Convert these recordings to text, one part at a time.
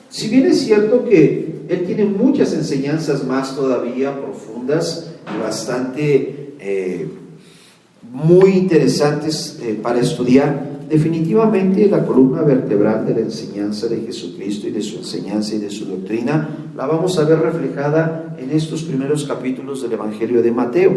Si bien es cierto que él tiene muchas enseñanzas más todavía profundas y bastante muy interesantes para estudiar, definitivamente la columna vertebral de la enseñanza de Jesucristo y de su enseñanza y de su doctrina la vamos a ver reflejada en estos primeros capítulos del Evangelio de Mateo.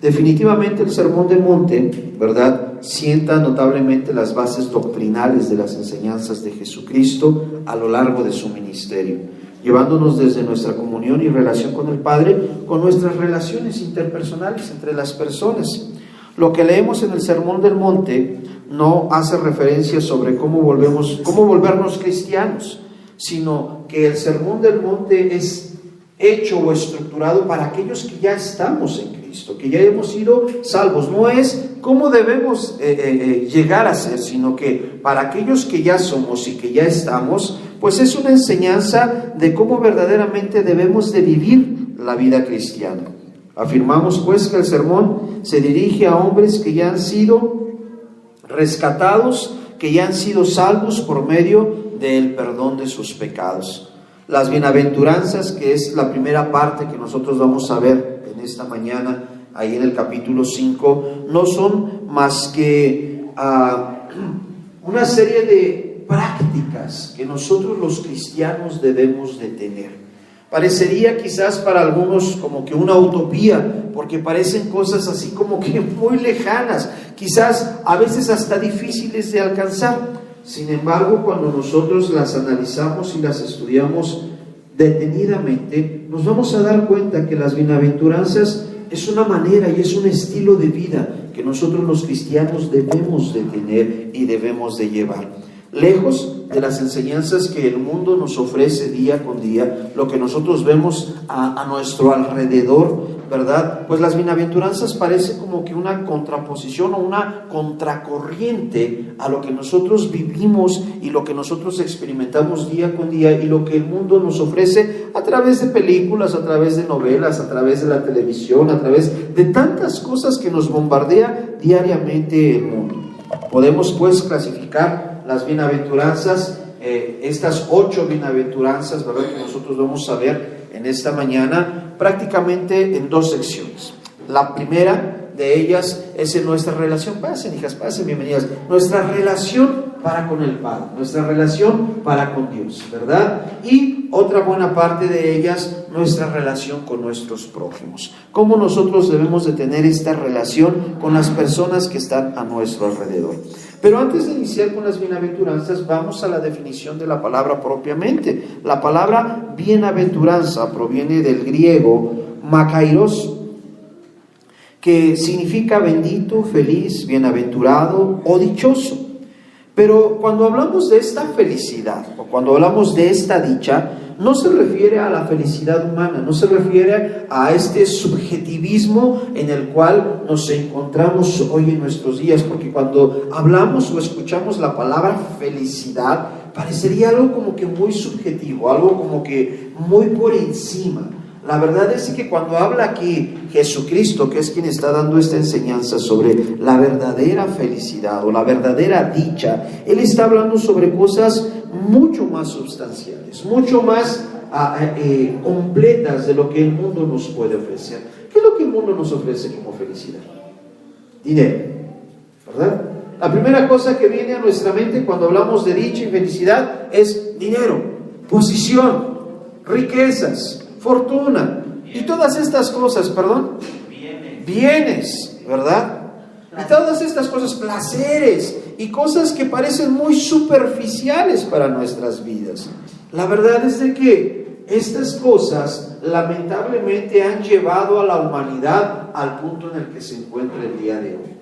Definitivamente el Sermón del Monte, ¿verdad?, sienta notablemente las bases doctrinales de las enseñanzas de Jesucristo a lo largo de su ministerio, llevándonos desde nuestra comunión y relación con el Padre, con nuestras relaciones interpersonales entre las personas. Lo que leemos en el Sermón del Monte no hace referencia sobre cómo volvernos cristianos, sino que el Sermón del Monte es hecho o estructurado para aquellos que ya estamos en Cristo, que ya hemos sido salvos. No es cómo debemos llegar a ser, sino que para aquellos que ya somos y que ya estamos, pues es una enseñanza de cómo verdaderamente debemos de vivir la vida cristiana. Afirmamos pues que el sermón se dirige a hombres que ya han sido rescatados, que ya han sido salvos por medio del perdón de sus pecados. Las bienaventuranzas, que es la primera parte que nosotros vamos a ver en esta mañana, ahí en el capítulo 5, no son más que una serie de prácticas que nosotros los cristianos debemos de tener. Parecería quizás para algunos como que una utopía, porque parecen cosas así como que muy lejanas, quizás a veces hasta difíciles de alcanzar. Sin embargo, cuando nosotros las analizamos y las estudiamos detenidamente, nos vamos a dar cuenta que las bienaventuranzas es una manera y es un estilo de vida que nosotros los cristianos debemos de tener y debemos de llevar. Lejos de las enseñanzas que el mundo nos ofrece día con día, lo que nosotros vemos a nuestro alrededor, ¿verdad? Pues las bienaventuranzas parece como que una contraposición o una contracorriente a lo que nosotros vivimos y lo que nosotros experimentamos día con día y lo que el mundo nos ofrece a través de películas, a través de novelas, a través de la televisión, a través de tantas cosas que nos bombardea diariamente el mundo. Podemos pues clasificar las bienaventuranzas, estas 8 bienaventuranzas, ¿verdad?, que nosotros vamos a ver en esta mañana, prácticamente en 2 secciones. La primera de ellas es en nuestra relación, pasen hijas, pasen, bienvenidas, nuestra relación para con el Padre, nuestra relación para con Dios, ¿verdad? Y otra buena parte de ellas, nuestra relación con nuestros prójimos. Cómo nosotros debemos de tener esta relación con las personas que están a nuestro alrededor. Pero antes de iniciar con las bienaventuranzas, vamos a la definición de la palabra propiamente. La palabra bienaventuranza proviene del griego makairos, que significa bendito, feliz, bienaventurado o dichoso. Pero cuando hablamos de esta felicidad o cuando hablamos de esta dicha, no se refiere a la felicidad humana, no se refiere a este subjetivismo en el cual nos encontramos hoy en nuestros días, porque cuando hablamos o escuchamos la palabra felicidad, parecería algo como que muy subjetivo, algo como que muy por encima. La verdad es que cuando habla aquí Jesucristo, que es quien está dando esta enseñanza sobre la verdadera felicidad o la verdadera dicha, Él está hablando sobre cosas mucho más sustanciales, mucho más completas de lo que el mundo nos puede ofrecer. ¿Qué es lo que el mundo nos ofrece como felicidad? Dinero, ¿verdad? La primera cosa que viene a nuestra mente cuando hablamos de dicha y felicidad es dinero, posición, riquezas, fortuna y todas estas cosas, bienes, ¿verdad? Y todas estas cosas, placeres y cosas que parecen muy superficiales para nuestras vidas. La verdad es de que estas cosas lamentablemente han llevado a la humanidad al punto en el que se encuentra el día de hoy.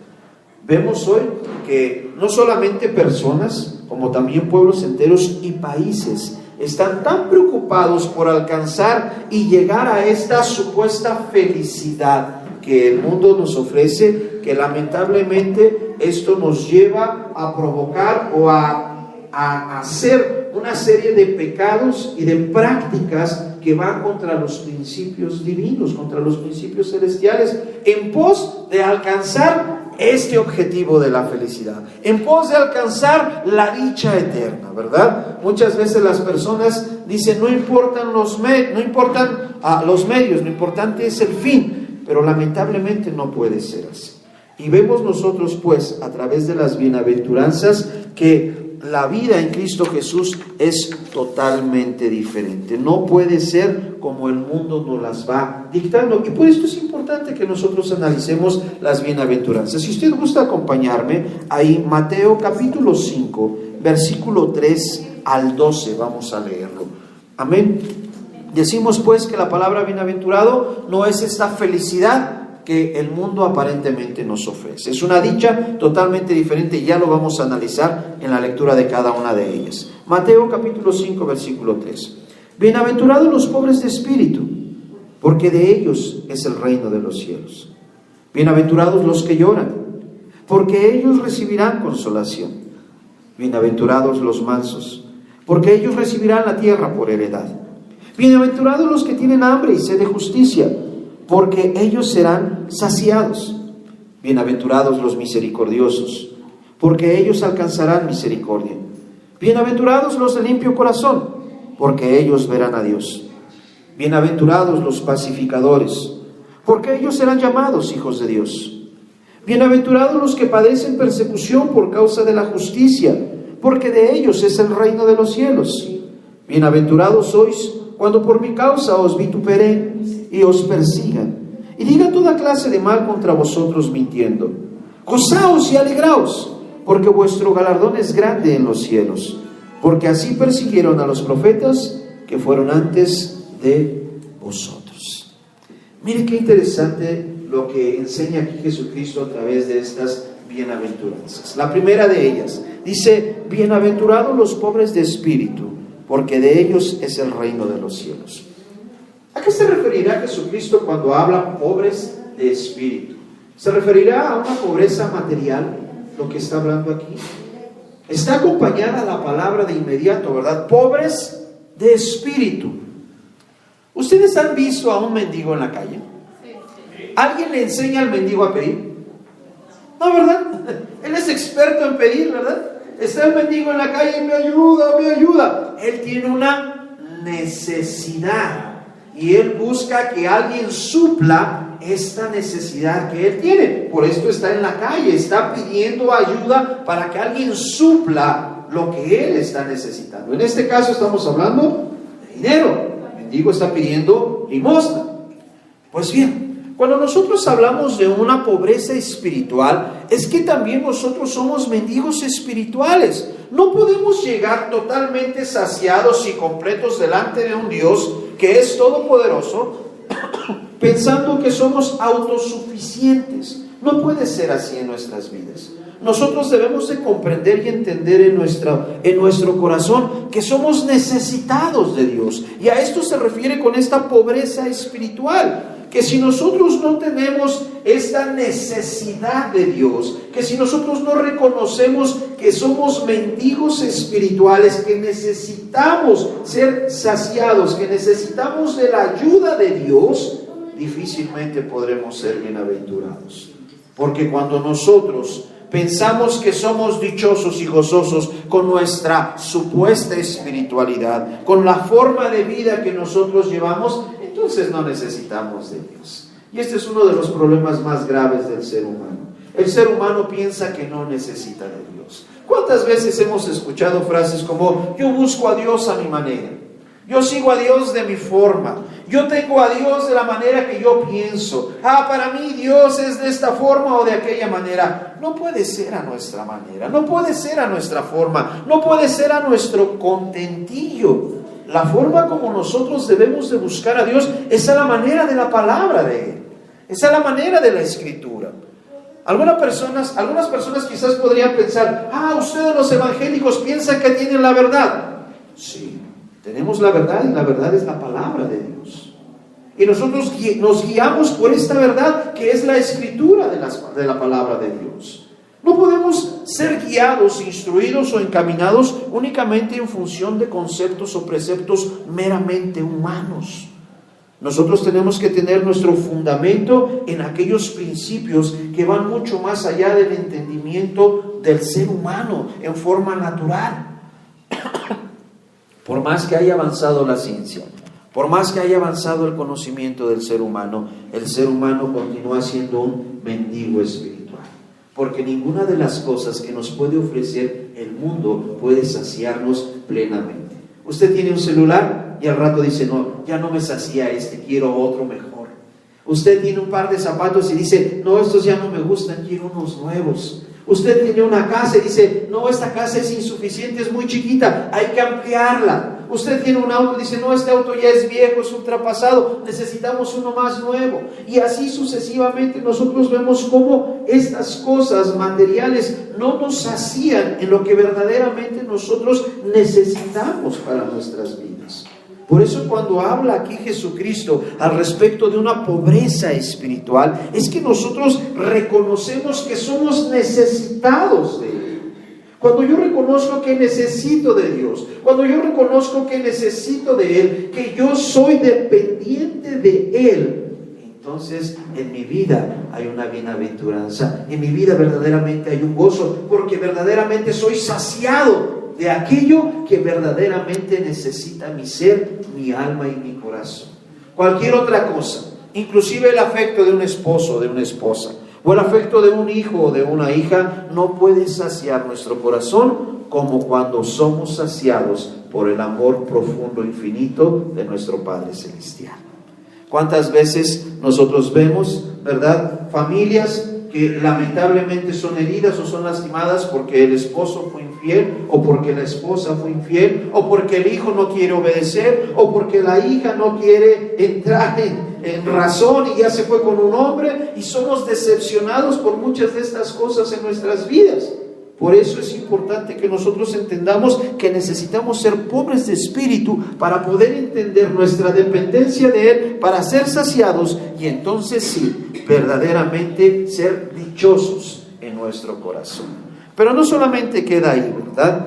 Vemos hoy que no solamente personas, como también pueblos enteros y países están tan preocupados por alcanzar y llegar a esta supuesta felicidad que el mundo nos ofrece, que lamentablemente esto nos lleva a provocar o a hacer haber una serie de pecados y de prácticas que van contra los principios divinos, contra los principios celestiales, en pos de alcanzar este objetivo de la felicidad, en pos de alcanzar la dicha eterna, ¿verdad? Muchas veces las personas dicen, no importan los medios, lo importante es el fin, pero lamentablemente no puede ser así. Y vemos nosotros pues a través de las bienaventuranzas que la vida en Cristo Jesús es totalmente diferente. No puede ser como el mundo nos las va dictando. Y por esto es importante que nosotros analicemos las bienaventuranzas. Si usted gusta acompañarme, ahí Mateo capítulo 5, versículo 3 al 12, vamos a leerlo. Amén. Decimos pues que la palabra bienaventurado no es esta felicidad que el mundo aparentemente nos ofrece. Es una dicha totalmente diferente y ya lo vamos a analizar en la lectura de cada una de ellas. Mateo capítulo 5, versículo 3. Bienaventurados los pobres de espíritu, porque de ellos es el reino de los cielos. Bienaventurados los que lloran, porque ellos recibirán consolación. Bienaventurados los mansos, porque ellos recibirán la tierra por heredad. Bienaventurados los que tienen hambre y sed de justicia, porque ellos serán saciados. Bienaventurados los misericordiosos, porque ellos alcanzarán misericordia. Bienaventurados los de limpio corazón, porque ellos verán a Dios. Bienaventurados los pacificadores, porque ellos serán llamados hijos de Dios. Bienaventurados los que padecen persecución por causa de la justicia, porque de ellos es el reino de los cielos. Bienaventurados sois cuando por mi causa os vituperen y os persigan, y digan toda clase de mal contra vosotros mintiendo. Gozaos y alegraos, porque vuestro galardón es grande en los cielos, porque así persiguieron a los profetas que fueron antes de vosotros. Mire qué interesante lo que enseña aquí Jesucristo a través de estas bienaventuranzas. La primera de ellas dice, bienaventurados los pobres de espíritu, porque de ellos es el reino de los cielos. ¿A qué se referirá Jesucristo cuando habla pobres de espíritu? ¿Se referirá a una pobreza material, lo que está hablando aquí? Está acompañada la palabra de inmediato, ¿verdad? Pobres de espíritu. ¿Ustedes han visto a un mendigo en la calle? ¿Alguien le enseña al mendigo a pedir? No, ¿verdad? Él es experto en pedir, ¿verdad? Está el mendigo en la calle y me ayuda. Él tiene una necesidad. Y él busca que alguien supla esta necesidad que él tiene. Por esto está en la calle, está pidiendo ayuda para que alguien supla lo que él está necesitando. En este caso estamos hablando de dinero. El mendigo está pidiendo limosna. Pues bien, cuando nosotros hablamos de una pobreza espiritual, es que también nosotros somos mendigos espirituales. No podemos llegar totalmente saciados y completos delante de un Dios que es todopoderoso, pensando que somos autosuficientes. No puede ser así en nuestras vidas. Nosotros debemos de comprender y entender en nuestro corazón que somos necesitados de Dios. Y a esto se refiere con esta pobreza espiritual. Que si nosotros no tenemos esta necesidad de Dios, que si nosotros no reconocemos que somos mendigos espirituales, que necesitamos ser saciados, que necesitamos de la ayuda de Dios, difícilmente podremos ser bienaventurados. Porque cuando nosotros pensamos que somos dichosos y gozosos con nuestra supuesta espiritualidad, con la forma de vida que nosotros llevamos, entonces no necesitamos de Dios. Y este es uno de los problemas más graves del ser humano. El ser humano piensa que no necesita de Dios. ¿Cuántas veces hemos escuchado frases como, yo busco a Dios a mi manera, yo sigo a Dios de mi forma, yo tengo a Dios de la manera que yo pienso, para mí Dios es de esta forma o de aquella manera? No puede ser a nuestra manera, no puede ser a nuestra forma, no puede ser a nuestro contentillo. La forma como nosotros debemos de buscar a Dios es a la manera de la palabra de Él, es a la manera de la Escritura. Algunas personas quizás podrían pensar, ustedes los evangélicos piensan que tienen la verdad. Sí, tenemos la verdad y la verdad es la palabra de Dios. Y nosotros nos guiamos por esta verdad que es la Escritura de la palabra de Dios. No podemos ser guiados, instruidos o encaminados únicamente en función de conceptos o preceptos meramente humanos. Nosotros tenemos que tener nuestro fundamento en aquellos principios que van mucho más allá del entendimiento del ser humano en forma natural. Por más que haya avanzado la ciencia, por más que haya avanzado el conocimiento del ser humano, el ser humano continúa siendo un mendigo espiritual. Porque ninguna de las cosas que nos puede ofrecer el mundo puede saciarnos plenamente. Usted tiene un celular y al rato dice, no, ya no me sacía quiero otro mejor. Usted tiene un par de zapatos y dice, no, estos ya no me gustan, quiero unos nuevos. Usted tiene una casa y dice, no, esta casa es insuficiente, es muy chiquita, hay que ampliarla. Usted tiene un auto y dice, no, este auto ya es viejo, es ultrapasado, necesitamos uno más nuevo. Y así sucesivamente nosotros vemos cómo estas cosas materiales no nos sacían en lo que verdaderamente nosotros necesitamos para nuestras vidas. Por eso cuando habla aquí Jesucristo al respecto de una pobreza espiritual, es que nosotros reconocemos que somos necesitados de Él. Cuando yo reconozco que necesito de Dios, cuando yo reconozco que necesito de Él, que yo soy dependiente de Él, entonces en mi vida hay una bienaventuranza, en mi vida verdaderamente hay un gozo, porque verdaderamente soy saciado de aquello que verdaderamente necesita mi ser, mi alma y mi corazón. Cualquier otra cosa, inclusive el afecto de un esposo o de una esposa, o el afecto de un hijo o de una hija, no puede saciar nuestro corazón como cuando somos saciados por el amor profundo, infinito de nuestro Padre Celestial. ¿Cuántas veces nosotros vemos, verdad, familias que lamentablemente son heridas o son lastimadas porque el esposo fue infiel, o porque la esposa fue infiel, o porque el hijo no quiere obedecer, o porque la hija no quiere entrar en razón y ya se fue con un hombre, y somos decepcionados por muchas de estas cosas en nuestras vidas? Por eso es importante que nosotros entendamos que necesitamos ser pobres de espíritu para poder entender nuestra dependencia de Él, para ser saciados y entonces sí, verdaderamente ser dichosos en nuestro corazón. Pero no solamente queda ahí, ¿verdad?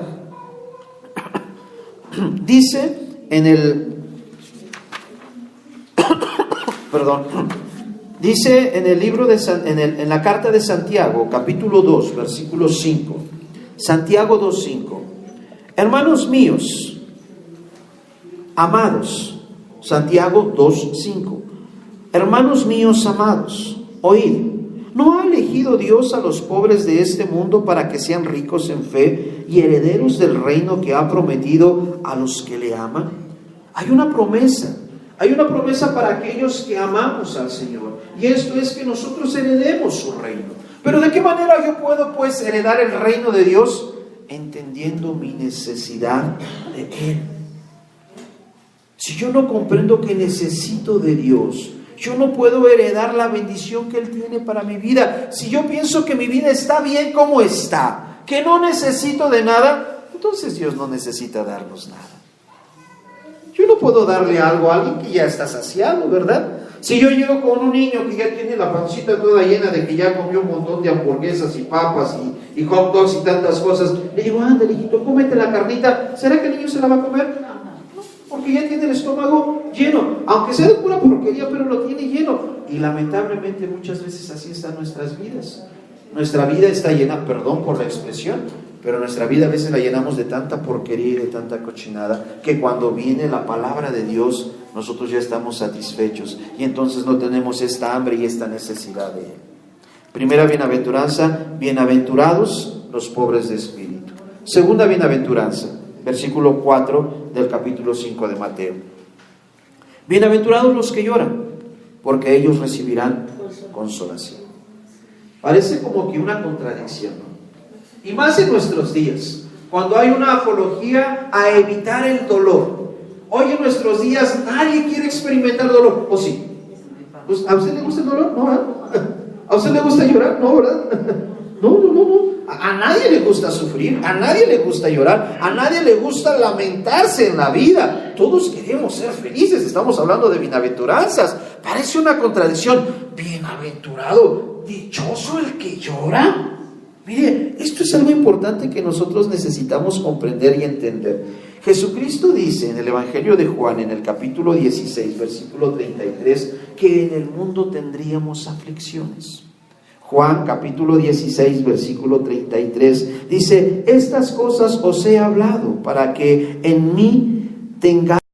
Dice en el dice en el libro de en la carta de Santiago, capítulo 2, versículo 5. Santiago 2:5. Hermanos míos, amados. Santiago 2:5. Hermanos míos amados, oíd. ¿No ha elegido Dios a los pobres de este mundo para que sean ricos en fe y herederos del reino que ha prometido a los que le aman? Hay una promesa para aquellos que amamos al Señor, y esto es que nosotros heredemos su reino. Pero ¿de qué manera yo puedo pues heredar el reino de Dios? Entendiendo mi necesidad de Él. Si yo no comprendo que necesito de Dios, yo no puedo heredar la bendición que Él tiene para mi vida. Si yo pienso que mi vida está bien como está, que no necesito de nada, entonces Dios no necesita darnos nada. Yo no puedo darle algo a alguien que ya está saciado, ¿verdad? Si yo llego con un niño que ya tiene la pancita toda llena de que ya comió un montón de hamburguesas y papas y hot dogs y tantas cosas, le digo, ándale, hijito, cómete la carnita. ¿Será que el niño se la va a comer? No, porque ya tiene el estómago lleno, aunque sea de pura porquería, pero lo tiene lleno. Y lamentablemente muchas veces así están nuestras vidas. Nuestra vida está llena, perdón por la expresión, pero nuestra vida a veces la llenamos de tanta porquería y de tanta cochinada, que cuando viene la palabra de Dios, nosotros ya estamos satisfechos y entonces no tenemos esta hambre y esta necesidad de Él. Primera bienaventuranza, bienaventurados los pobres de espíritu. Segunda bienaventuranza, versículo 4 del capítulo 5 de Mateo. Bienaventurados los que lloran, porque ellos recibirán consolación. Parece como que una contradicción, ¿no? Y más en nuestros días, cuando hay una apología a evitar el dolor. Hoy en nuestros días nadie quiere experimentar dolor, ¿o sí? Pues, ¿a usted le gusta el dolor? No, ¿verdad? ¿A usted le gusta llorar? No, ¿verdad? No. A nadie le gusta sufrir, a nadie le gusta llorar, a nadie le gusta lamentarse en la vida. Todos queremos ser felices, estamos hablando de bienaventuranzas. Parece una contradicción. Bienaventurado, dichoso el que llora. Mire, esto es algo importante que nosotros necesitamos comprender y entender. Jesucristo dice en el Evangelio de Juan, en el capítulo 16, versículo 33, que en el mundo tendríamos aflicciones. Juan capítulo 16, versículo 33, dice: estas cosas os he hablado para que en mí tengáis